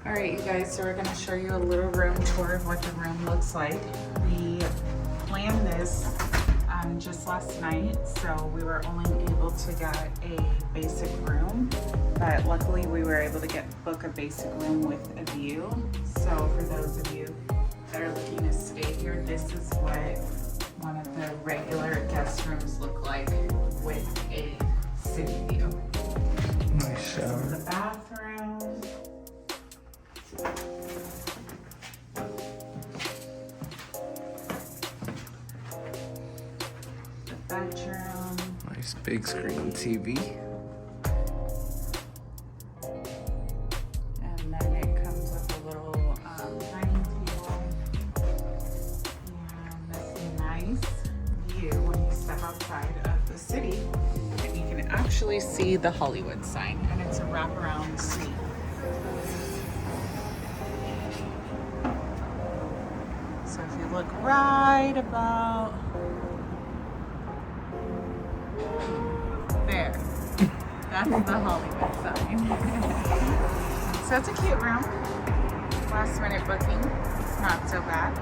All right, you guys, so we're gonna show you a little room tour of what the room looks like. We planned this just last night, so we were only able to get a basic room, but luckily we were able to book a basic room with a view. So for those of you that are looking to stay here, this is what one of the regular guest rooms look like with a city view. Nice shower. The bathroom. The bedroom. Nice big screen TV. And then it comes with a little dining table. And this nice view when you step outside of the city. And you can actually see the Hollywood sign. And it's a wraparound suite. So if you look right about there, that's the Hollywood sign. So it's a cute room. Last minute booking, it's not so bad.